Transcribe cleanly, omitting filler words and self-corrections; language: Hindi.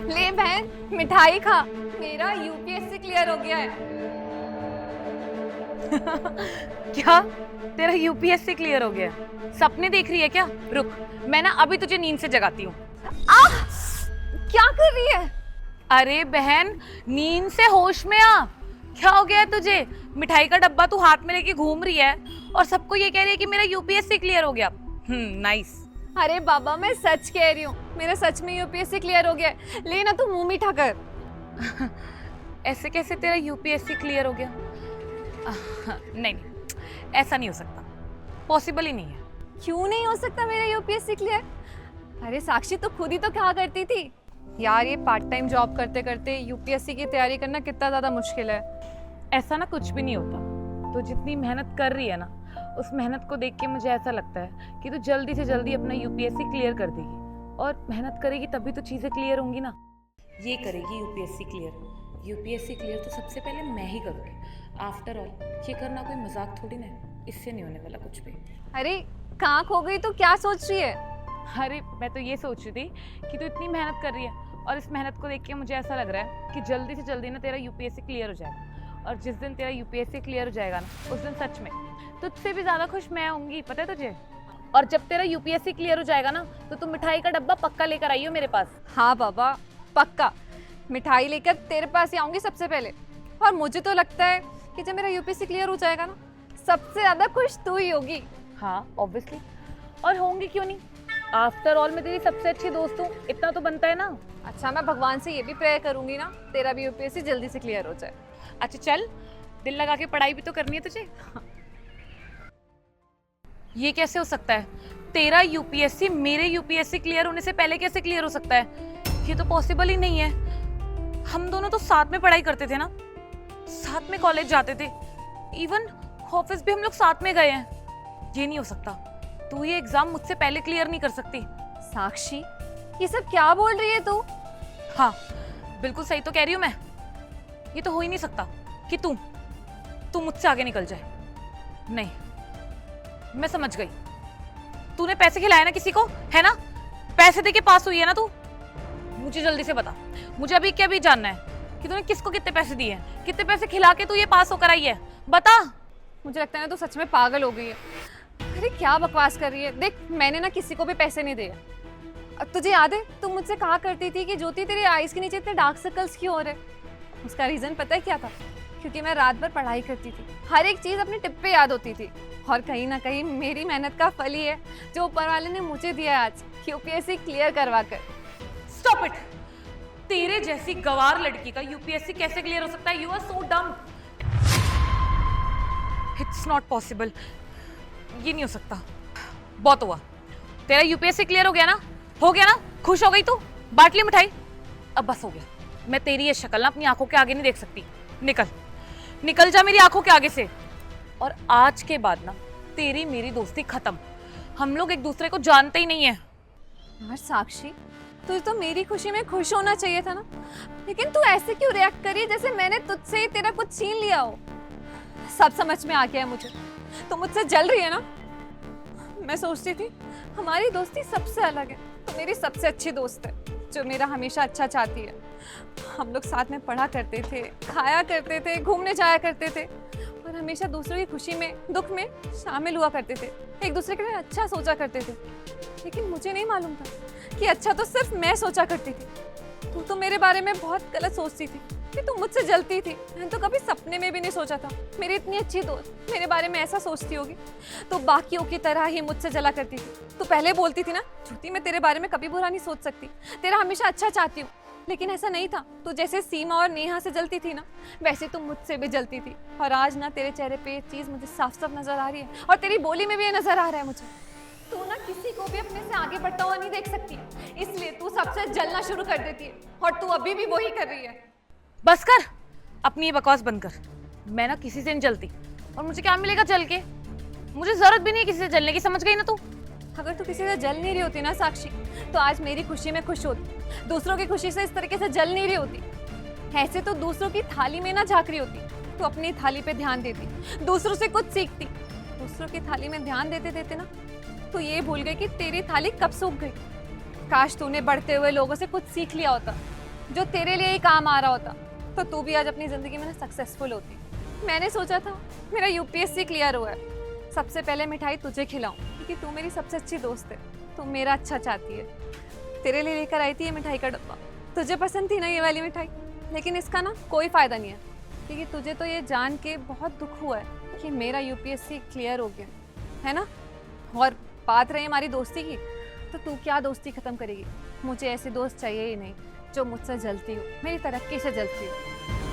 ले बहन, मिठाई खा। मेरा यूपीएससी क्लियर हो गया है। क्या? तेरा यूपीएससी क्लियर हो गया? सपने देख रही है क्या? रुक, मैं ना अभी तुझे नींद से जगाती हूँ। आह! क्या कर रही है? अरे बहन, नींद से होश में आ। क्या हो गया है तुझे? मिठाई का डब्बा तू हाथ में लेके घूम रही है और सबको ये कह रही है कि मेरा यूपीएससी क्लियर हो गया। नाइस। अरे बाबा, मैं सच कह रही हूँ, मेरा सच में यूपीएससी क्लियर हो गया है। ले ना, तू मुंह मीठा कर। ऐसे कैसे तेरा यूपीएससी क्लियर हो गया? नहीं, ऐसा नहीं हो सकता, पॉसिबल ही नहीं है। क्यों नहीं हो सकता मेरा यूपीएससी क्लियर? अरे साक्षी, तो खुद ही तो कहा करती थी यार, ये पार्ट टाइम जॉब करते करते यूपीएससी की तैयारी करना कितना ज्यादा मुश्किल है। ऐसा ना कुछ भी नहीं होता। तो जितनी मेहनत कर रही है ना, उस मेहनत को देख के मुझे ऐसा लगता है कि तू जल्दी से जल्दी अपना यूपीएससी क्लियर कर देगी। और मेहनत करेगी तभी तो चीज़ें क्लियर होंगी ना। ये करेगी यूपीएससी क्लियर। यूपीएससी क्लियर तो सबसे पहले मैं ही करूँगी। आफ्टर ऑल ये करना कोई मजाक थोड़ी ना है, इससे नहीं होने वाला कुछ भी। अरे कहाँ खो गई? तो क्या सोच रही है? अरे मैं तो ये सोच रही थी कि तू इतनी मेहनत कर रही है और इस मेहनत को देख के मुझे ऐसा लग रहा है कि जल्दी से जल्दी ना तेरा यूपीएससी क्लियर हो जाएगा। और जिस दिन तेरा यूपीएससी क्लियर हो जाएगा ना, उस दिन सच में तुझसे भी ज़्यादा खुश मैं होंगी, पता है तुझे। और जब तेरा यूपीएससी क्लियर हो जाएगा ना, तो तुम मिठाई का डब्बा पक्का लेकर आइयो मेरे पास। हाँ बाबा, पक्का मिठाई लेकर तेरे पास ही आऊंगी सबसे पहले। और मुझे तो लगता है कि जब मेरा यूपीएससी क्लियर हो जाएगा ना, सबसे ज्यादा खुश तू ही होगी। हाँ ऑब्वियसली, और होंगी क्यों नहीं। आफ्टर ऑल मैं तेरी सबसे अच्छी दोस्त हूँ, इतना तो बनता है ना। अच्छा, मैं भगवान से ये भी प्रेयर करूंगी ना, तेरा भी यूपीएससी जल्दी से क्लियर हो जाए। अच्छा चल, दिल लगा के पढ़ाई भी तो करनी है तुझे। ये कैसे हो सकता है? तेरा यूपीएससी मेरे यूपीएससी क्लियर होने से पहले कैसे क्लियर हो सकता है? ये तो पॉसिबल ही नहीं है। हम दोनों तो साथ में पढ़ाई करते थे ना, साथ में कॉलेज जाते थे, इवन ऑफिस भी हम लोग साथ में गए हैं। ये नहीं हो सकता। तू ये एग्जाम मुझसे पहले क्लियर नहीं कर सकती। साक्षी, ये सब क्या बोल रही है तू? हाँ बिल्कुल सही तो कह रही हूँ मैं। ये तो हो ही नहीं सकता कि तू मुझसे आगे निकल जाए। नहीं, मैं समझ गई। तूने पैसे खिलाए ना किसी को, है ना? पैसे दे के पास हुई है ना तू? मुझे जल्दी से बता, मुझे अभी क्या भी जानना है कि तूने किसको कितने पैसे दिए हैं, कितने पैसे खिला के तू ये पास होकर आई है, बता। मुझे लगता है ना तू सच में पागल हो गई है। अरे क्या बकवास कर रही है? देख, मैंने ना किसी को भी पैसे नहीं दिए। अब तुझे याद है, तू मुझसे कहा करती थी कि ज्योति तेरे आईज के नीचे इतने डार्क सर्कल्स क्यों हो रहे? उसका रीजन पता है क्या था? क्योंकि मैं रात भर पढ़ाई करती थी, हर एक चीज अपने टिप पे याद होती थी। और कहीं ना कहीं मेरी मेहनत का फल ही है जो ऊपर वाले ने मुझे दिया आज, यूपीएससी क्लियर करवा कर। Stop it. तेरे जैसी गवार लड़की का यूपीएससी कैसे क्लियर हो सकता है? यू आर सो डम। It's not possible. ये नहीं हो सकता। बहुत हुआ, तेरा यूपीएससी क्लियर हो गया ना? हो गया ना? खुश हो गई तू? बांट ली मिठाई? अब बस हो गया। मैं तेरी ये शक्ल ना अपनी आंखों के आगे नहीं देख सकती। निकल, निकल जा मेरी आंखों के आगे से। और आज के बाद ना तेरी मेरी दोस्ती खत्म। हम लोग एक दूसरे को जानते ही नहीं है। यार साक्षी, तुझे तो मेरी खुशी में खुश होना चाहिए था ना, लेकिन तू ऐसे क्यों रिएक्ट कर रही है जैसे मैंने तुझसे ही तेरा कुछ छीन लिया हो। सब समझ में आ गया है मुझे, तो मुझसे जल रही है ना। मैं सोचती थी हमारी दोस्ती सबसे अलग है, तो मेरी सबसे अच्छी दोस्त है जो मेरा हमेशा अच्छा चाहती है। हम लोग साथ में पढ़ा करते थे, खाया करते थे, घूमने जाया करते थे और हमेशा दूसरों की खुशी में दुख में शामिल हुआ करते थे, एक दूसरे के लिए अच्छा सोचा करते थे। लेकिन मुझे नहीं मालूम था कि अच्छा तो सिर्फ मैं सोचा करती थी। तू तो मेरे बारे में बहुत गलत सोचती थी कि तू मुझसे जलती थी। मैंने तो कभी सपने में भी नहीं सोचा था मेरी इतनी अच्छी दोस्त मेरे बारे में ऐसा सोचती होगी। तो बाकियों की तरह ही मुझसे जला करती थी। तू पहले बोलती थी ना, ज्योति मैं तेरे बारे में कभी बुरा नहीं सोच सकती, तेरा हमेशा अच्छा चाहती हूँ। लेकिन ऐसा नहीं था। तू जैसे सीमा और नेहा से जलती थी ना, वैसे तू मुझसे भी जलती थी। और आज ना तेरे चेहरे पे ये चीज मुझे साफ साफ नजर आ रही है और तेरी बोली में भी ये नजर आ रहा है मुझे। तू ना किसी को भी अपने से आगे बढ़ता हुआ नहीं देख सकती, इसलिए तू सबसे जलना शुरू कर देती है और तू अभी भी वही कर रही है। बस कर, अपनी ये बकवास बंद कर। मैं ना किसी से नहीं जलती, और मुझे क्या मिलेगा जल के? मुझे जरूरत भी नहीं है किसी से जलने की, समझ गई ना तू? अगर तू किसी से जल नहीं रही होती ना साक्षी, तो आज मेरी खुशी में खुश होती, दूसरों की खुशी से इस तरीके से जल नहीं रही होती। ऐसे तो दूसरों की थाली में ना झांक रही होती, तो अपनी थाली पे ध्यान देती, दूसरों से कुछ सीखती। दूसरों की थाली में ध्यान देते देते ना तो ये भूल गई कि तेरी थाली कब सूख गई। काश तूने बढ़ते हुए लोगों से कुछ सीख लिया होता जो तेरे लिए ही काम आ रहा होता, तो तू भी आज अपनी ज़िंदगी में ना सक्सेसफुल होती। मैंने सोचा था मेरा यूपीएससी क्लियर हुआ है, सबसे पहले मिठाई तुझे खिलाऊं, क्योंकि तू मेरी सबसे अच्छी दोस्त है, तू मेरा अच्छा चाहती है। तेरे लिए लेकर आई थी ये मिठाई का डब्बा, तुझे पसंद थी ना ये वाली मिठाई, लेकिन इसका ना कोई फ़ायदा नहीं है, क्योंकि तुझे तो ये जान के बहुत दुख हुआ है कि मेरा यूपीएससी क्लियर हो गया है ना। और बात रही हमारी दोस्ती की, तो तू क्या दोस्ती ख़त्म करेगी? मुझे ऐसी दोस्त चाहिए ही नहीं जो मुझसे जलती हो, मेरी तरक्की से जलती हो।